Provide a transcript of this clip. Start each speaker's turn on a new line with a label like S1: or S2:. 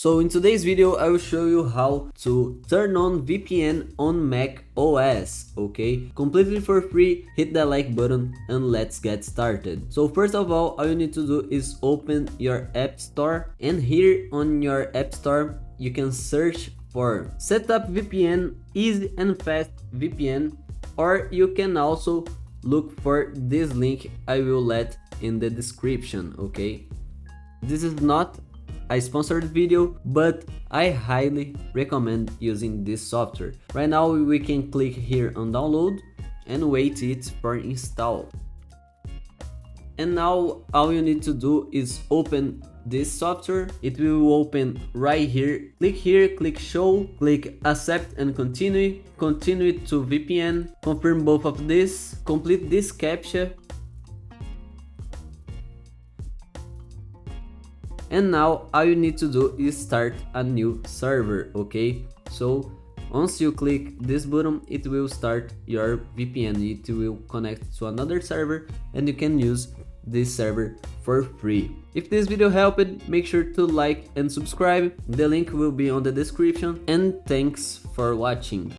S1: So in today's video I will show you how to turn on VPN on Mac OS, okay? Completely for free. Hit that like button and let's get started. So first of all you need to do is open your App Store, and here on your App Store you can search for Setup VPN, Easy and Fast VPN, or you can also look for this link I will let in the description, okay? This is not a sponsored video, but I highly recommend using this software. Right now we can click here on download and wait it for install. And now all you need to do is open this software. It will open right here. Click here, click show, click accept and continue. Continue it to VPN, confirm both of this, complete this captcha. And now all you need to do is start a new server, okay? So once you click this button, it will start your VPN. It will connect to another server and you can use this server for free. If this video helped, make sure to like and subscribe. The link will be on the description, and thanks for watching.